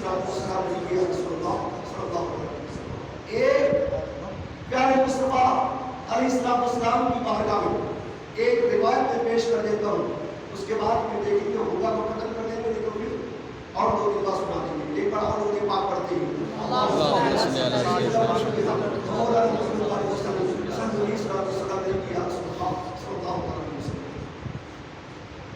والسلام علیہ رسول اللہ صلی اللہ علیہ وسلم. ایک پیارے مصطفیٰ علیہ السلام کی بارگاہ میں ایک روایت میں پیش کر دیتا ہوں. اس کے بعد پھر دیکھیں گے ہوگا کو ختم کر دیں گے لیکن پھر اور دو دن بعد سنا دیں گے. ایک بار اور روز پاک پڑھتے ہیں.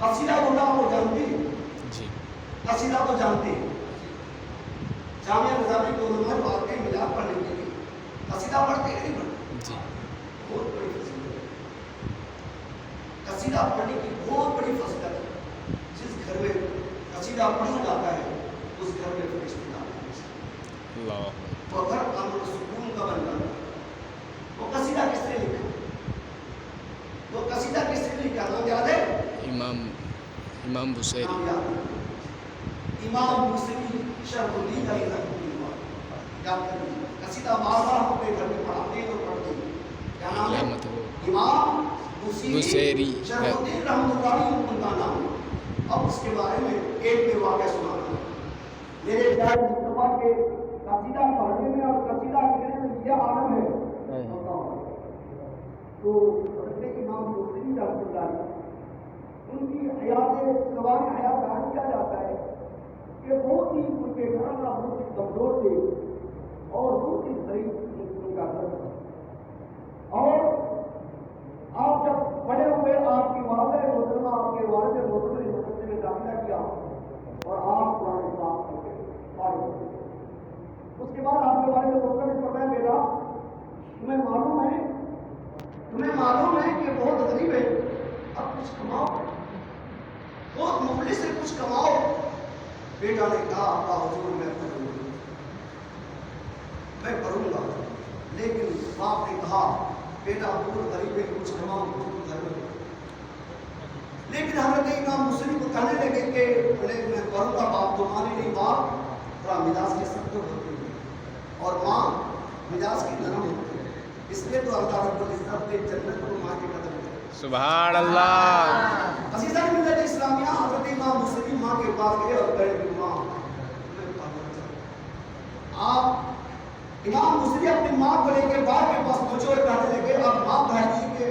قصیدہ بولا وہ جانتے ہیں جی. قصیدہ تو جانتے ہیں. جامعہ نظامی کو علماء واقعی ملاد پڑھنے کے لیے قصیدہ پڑھتے ہیں نہیں پڑھتے جی. بہت بڑی قصیدہ پڑھنے کی بہت بڑی فضیلت ہے. جس گھر میں قصیدہ پڑھا جاتا ہے اس گھر میں فرشتے آتے ہیں. وہ گھر امن و سکون کا بن جاتا ہے. وہ قصیدہ کس نے لکھا؟ وہ قصیدہ کس نے لکھا؟ نام یاد ہے؟ امام بصیری. امام بصیری شرح الدین علیہ اللہ. یاد کریں قصیدہ بار بار اپنے گھر میں پڑھاتے ہیں تو پڑھتے ہیں. کیا نام ہے؟ امام بصیری شرح الدین رحمۃ اللہ علیہ ان کا نام ہے. اب اس کے بارے میں ایک واقعہ سنانا ہے. میرے پیارے مصطفیٰ کے قصیدہ پڑھنے میں اور قصیدہ لکھنے میں یہ عالم ہے. تو حضرت امام بصیری رحمۃ اللہ علیہ ان کی سوال حیات بیان کیا جاتا ہے کہ بہت ہی ان کے گھرانا بہت ہی کمزور تھے اور بہت ہی غریب ان کا گھر تھا. اور آپ جب بڑے ہوئے آپ کی والدہ محترمہ آپ کے والد محترمہ نے مدرسے میں داخلہ کیا اور آپ قرآن پاک ہو گئے فارغ ہو گئے. اس کے بعد آپ کے والد محترمہ نے فرمایا بیٹا تمہیں معلوم ہے کہ بہت غریب ہے, اب کچھ کماؤ, بہت مفلس ہے, کچھ کماؤ. بیٹا نے کہا ابا حضور میں پڑھوں گا. لیکن باپ نے کہا بیٹا بہت غریب ہے, کچھ کماؤ گھر میں. لیکن حضرت امام بصیری کو کہنے لگے کہ میں پڑھوں گا. باپ تو مانے نہیں. باپ تھوڑا مزاج کے سخت ہوتے ہیں اور ماں مزاج کی نرم ہوتی ہے, اس لیے تو اللہ رب العزت نے جنت کو ماں کے قدم دیا. سبحان اللہ. عزیزان ملت اسلامیہ, حضرت امام بصیری ماں کے پاس گئے اور کہے کہ ماں میں پڑھنا چاہتا ہوں. آپ امام بصیری اپنی ماں کو لے کے باپ کے پاس پہنچے اور کہنے لگے اب ماں کہتی ہے کہ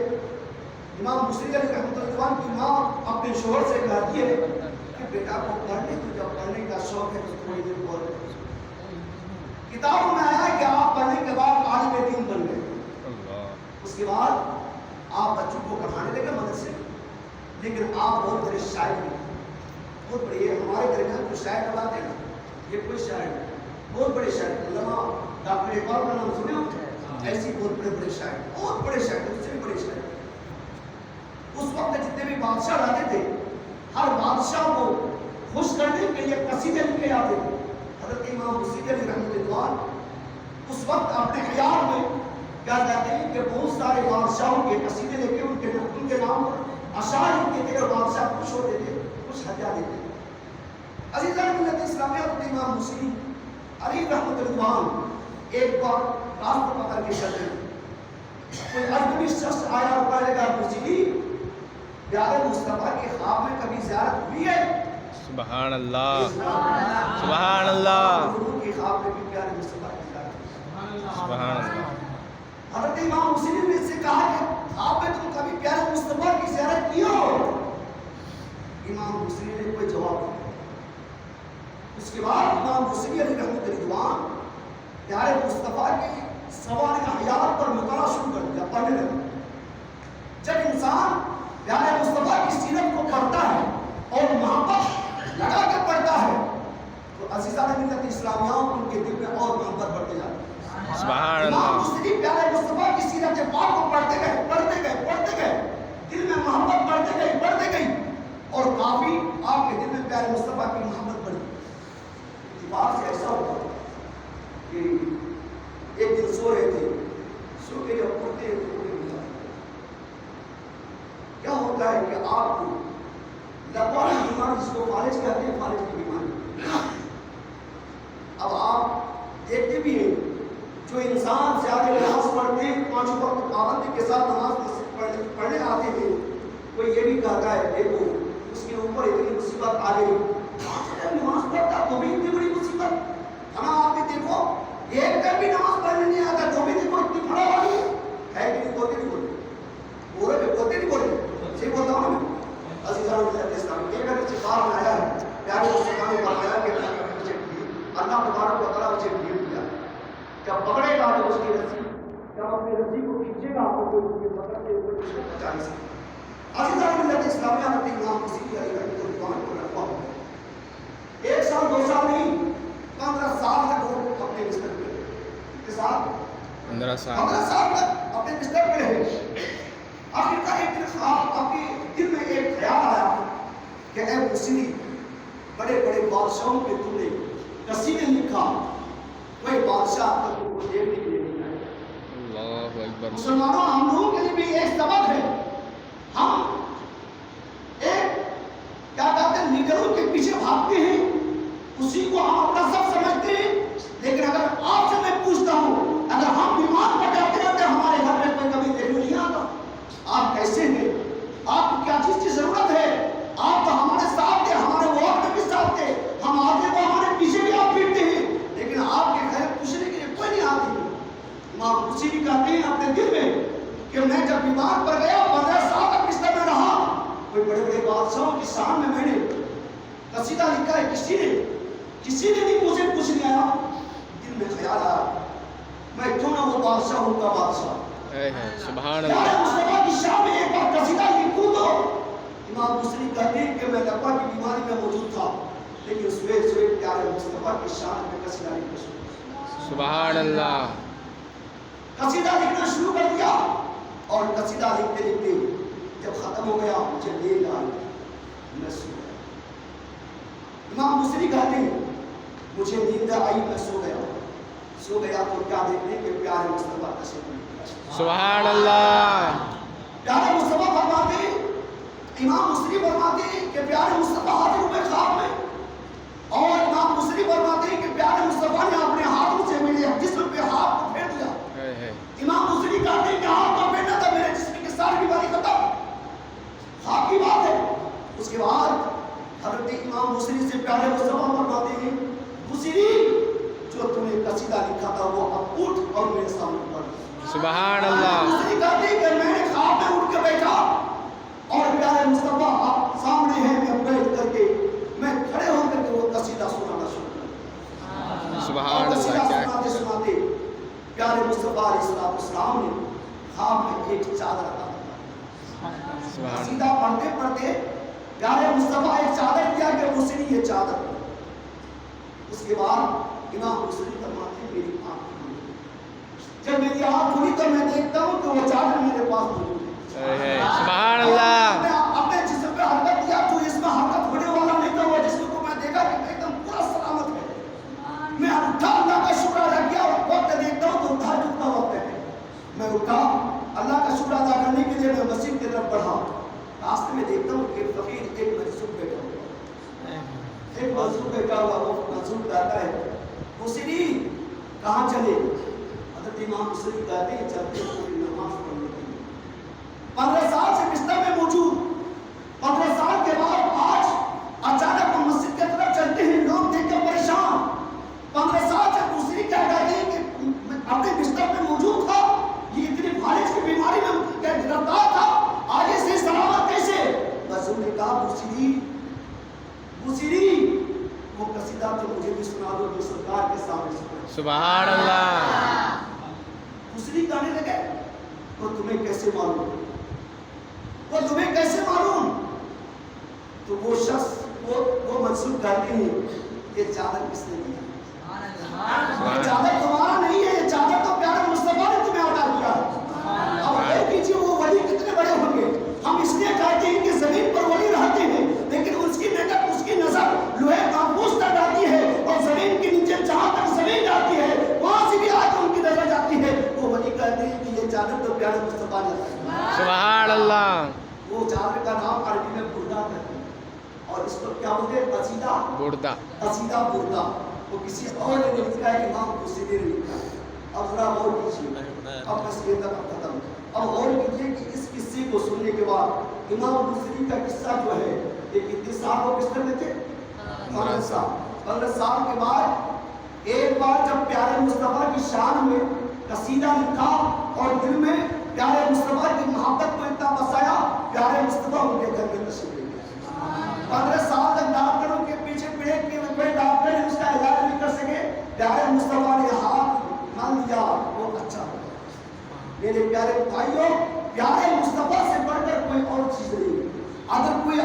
امام بصیری علیہ رحمۃ اللہ کی ماں اپنے شوہر سے کہتی ہے کہ بیٹا کو پڑھنے تو جب پڑھنے کا شوق ہے تو تھوڑی دیر بول رہے. کتابوں میں آیا کہ آپ پڑھنے کے بعد عالم دین بن گئے. اس کے بعد آپ بچوں کو پڑھانے لگے مدرسے میں. لیکن آپ بہت بڑے شاعر ہیں, بہت بڑے. ہمارے درمیان جو شاعر نواتے ہیں نا, یہ کوئی شاعر نہیں, بہت بڑے شاعر. علامہ ڈاکٹر اقبال کا نام سنے ہو؟ ایسی بہت بڑے بڑے شاعر, بہت بڑے شاعر, اس سے بھی بڑے شاعر. اس وقت جتنے بھی بادشاہ رہتے تھے ہر بادشاہ کو خوش کرنے کے لیے قصیدے لکھ کے آتے تھے. حضرت امام بصیری علیہ رحمۃ اللہ اس وقت اپنے خیال میں کیا کہتے ہیں کہ بہت سارے بادشاہوں کے قصیدے لے کے ان کے نام پر اشعار لکھتے تھے اور بادشاہ خوش ہوتے تھے, کچھ ہدیہ دیتے تھے. عزیزان ملت اسلامیہ, حضرت امام بصیری علیہ رحمۃ اللہ ایک بار راستہ پکڑ کے چلتے ہیں. کوئی اجنبی شخص آیا اور کہنے لگا بصیری پیارے مصطفیٰ کے خواب میں کبھی زیارت ہوئی ہے؟ سبحان اللہ. سبحان اللہ. حضور کے خواب میں بھی پیارے مصطفیٰ کی زیارت ہوئی. سبحان اللہ. حضرت امام بصیری نے اس سے کہا کہ خواب میں تم کبھی پیارے مصطفیٰ کی زیارت کی ہو؟ امام بصیری نے کوئی جواب نہیں. اس کے بعد امام بصیری علیہ رحمۃ اللہ پیارے مصطفیٰ کی سوانح حیات پر مطالعہ شروع کر دیا, پڑھنے لگا. جب انسان پیارے مصطفیٰ کی سیرت کو پڑھتا ہے اور محبت لگا کر پڑھتا ہے تو عزیزان ملت اسلامیہ ان کے دل میں اور محبت بڑھتے جاتی ہے. سبحان اللہ. امام بصیری پیارے مصطفیٰ کی سیرت پاک کو پڑھتے گئے, دل میں محبت بڑھتے گئی اور کافی آپ کے دل میں پیارے مصطفیٰ کی محبت بڑھی. اتفاق سے ایسا ہوا کہ ایک دن سو رہے تھے, سو کے جب اٹھتے کیا ہوتا ہے کہ آپ کو لبوانی بیماری, جس کو فالج کہتے ہیں, فالج کی بیماری. اب آپ دیکھتے بھی ہیں جو انسان زیادہ نماز پڑھتے ہیں, 5 وقت پابندی کے ساتھ نماز پڑھنے آتے ہیں, کوئی یہ بھی کہتا ہے دیکھو اس کے اوپر اتنی مصیبت آ گئی, نماز پڑھتا تو بھی اتنی بڑی مصیبت. یہ رسی جب اپنے رسی کو کھینچے گا تو کوئی اس کے پکڑ کے اوپر پہنچا نہیں سکے. عزیزان ملت اسلامیہ حضرت امام حسین علیہ رحمۃ اللہ کو رکھوا ہوا 1 سال 2 سال نہیں 15 سال تک وہ اپنے بستر پہ رہے. کتنے سال؟ 15 سال 15 سال تک اپنے بستر پہ رہے. آخر کا ایک دن خواب آپ کے دل میں ایک خیال آیا کہ اے موسیقی بڑے بڑے بادشاہوں کے تم نے قصیدے لکھا, کوئی بادشاہ تک تم کو دیکھنے کے لیے نہیں آئے. اللہ اکبر. مسلمانوں ہم لوگوں کے لیے بھی ایک سبق ہے. ہم ایک کیا کہتے ہیں لیڈروں کے پیچھے بھاگتے ہیں, اسی کو ہم اپنا سب سمجھتے ہیں. لیکن اگر آپ سے میں پوچھتا ہوں, اگر ہم بیمار پڑ جاتے رہتے ہمارے گھر میں کوئی کبھی دیکھنے نہیں آتا. آپ کیسے ہیں؟ آپ کو کیا چیز کی ضرورت ہے؟ آپ تو ہمارے ساتھ تھے, ہمارے وقت میں بھی ساتھ تھے, ہم آتے تو ہمارے پیچھے بھی آپ پھرتے ہیں, لیکن آپ کے خیر پوچھنے کے لیے کوئی نہیں آتی. امام حسین کہتے ہیں اپنے دل میں کہ میں جب بیمار پڑ گیا 15 سال تک بستر میں رہا, کوئی بڑے بڑے بادشاہوں کی شان میں نے قصیدہ لکھا ہے, کسی نے نہیں مجھے کچھ نہیں آیا. دل میں خیال آیا میں کیوں نہ وہ بادشاہوں کا بادشاہ سبحان پیارے اللہ. مصطفیٰ کی شان میں ایک بار قصیدہ لکھوں تو امام حسین کہتے ہیں کہ میں لقوا کی بیماری میں موجود تھا, لیکن سوے پیارے مصطفیٰ کی شان میں قصیدہ لکھنا شروع. سبحان اللہ. قصیدہ لکھنا شروع کر دیا اور قصیدہ لکھتے لکھتے جب ختم ہو گیا مجھے نیند آئی, میں سو گیا. امام حسین کہتے ہیں مجھے نیند آئی, میں سو گیا تو کیا دیکھنے کہ پیارے مصطفیٰ تشریف لے. سبحان اللہ. پیارے مصطفیٰ فرماتے ہیں, امام حسین فرماتے ہیں کہ پیارے مصطفیٰ حاضر ہوئے خواب میں, اور امام حسین فرماتے ہیں کہ پیارے مصطفیٰ نے اپنے ہاتھوں سے میرے جسم پہ ہاتھ کو پھیر دیا. امام حسین کہتے ہیں کہ ہاتھ کو پھیرنا تھا, میرے جسم کی ساری بیماری ختم. خواب کی بات ہے. اس کے بعد حضرت امام حسین سے پیارے مصطفیٰ فرماتے ہیں حسین جو تم نے قصیدہ لکھا تھا وہ اب اٹھ اور میرے سامنے پڑھ. سبحان اللہ. حسین کہتے ہیں کہ میں نے خواب میں اٹھ کے بیٹھا اور پیارے مصطفیٰ آپ سامنے ہیں, میں بیٹھ کر کے میں کھڑے ہو کر کے وہ قصیدہ سنانا شروع کیا. سبحان اللہ. سناتے سناتے پیارے مصطفیٰ علیہ السلام نے خواب میں ایک چادر عطا فرمائی. قصیدہ پڑھتے پڑھتے پیارے مصطفیٰ ایک چادر دیا کہ حسین یہ چادر. اس کے بعد امام حسین فرماتے ہیں میری آنکھ کھلی. جب میری آنکھ کھلی تو میں دیکھتا ہوں کہ وہ چادر میرے پاس موجود ہے. سبحان اللہ. اپنے جسم پہ حرکت کیا جو اس میں حرکت ہونے والا نہیں تھا, وہ جسم کو میں دیکھا کہ ایک دم پورا سلامت ہے. میں اٹھا, اللہ کا شکر ادا کیا, وقت دیکھتا ہوں تو تہجد کا وقت ہے. میں اٹھا اللہ کا شکر ادا کرنے کے لیے میں مسجد کی طرف بڑھا. راستے میں دیکھتا ہوں کہ فقیر ایک مجذوب بیٹھا ہوا, ایک مجذوب بیٹھا ہوا. وہ مجذوب کہتا ہے حسین کہاں چلے؟ حضرت امام حسین کہتے ہیں چلتے پوری نماز پڑھنے کے لیے. 15 سال سے بستر میں موجود, 15 سال کے بعد آج اچانک ہم مسجد کی طرف چلتے ہیں, لوگ دیکھ کر پریشان. 15 سال سے دوسری کیا کہتے ہیں کہ اپنے بستر میں موجود تھا, یہ اتنی فالج کی بیماری میں گرفتار تھا, آگے سے سلامت کیسے؟ رسول نے کہا حسین وہ قصیدہ تو مجھے بھی سنا دو جو سرکار کے سامنے سنا. سبحان اللہ. حسین کہنے لگے وہ تمہیں کیسے معلوم, وہ تمہیں کیسے معلوم؟ تو وہ شخص وہ منسوخ کرتے ہیں یہ چادر کس نے دیا؟ یہ چادر تمہارا نہیں ہے, یہ چادر تو پیارے مصطفیٰ نے تمہیں عطا کیا ہے. اب غیر کیجیے وہ ولی کتنے بڑے ہوں گے. ہم اس لیے کہتے ہیں کہ زمین پر ولی رہتے ہیں, لیکن اس کی نظر لوہے محفوظ تک آتی ہے, اور زمین کے نیچے جہاں تک زمین جاتی ہے وہاں سے بھی آج ان کی نظر جاتی ہے. وہ ولی کہتے ہیں کہ یہ چادر تو پیارے مصطفیٰ نے عطا کیا. سبحان اللہ. وہ چادر کا نام عربی میں بردہ کہتے ہیں, اور اس کو کیا بولتے ہیں؟ قصیدہ بردہ. قصیدہ بردہ وہ کسی اور نے لکھا ہے, امام حسین نے لکھا ہے. اب ذرا غور کیجیے, اب بس یہ تک ختم. اب غور کیجیے کہ اس قصے کو سننے کے بعد امام حسین کا قصہ جو ہے یہ کتنے سال وہ بستر میں تھے؟ 15 سال. 15 سال کے بعد ایک بار جب پیارے مصطفیٰ کی شان میں قصیدہ لکھا اور دل میں پیارے مصطفیٰ کی محبت کو اتنا بسایا, پیارے مصطفیٰ ان کے گھر میں تشریف لے گئے. 15 سال تک ڈاکٹروں کے پیچھے پڑے کہ کوئی ڈاکٹر اس کا علاج نہیں کر سکے. پیارے مصطفیٰ نے ہاتھ مان لیا, وہ اچھا پیارے بھائیوں، پیارے مصطفیٰ سے بڑھ کر کوئی اور چیز نہیں. اگر کوئی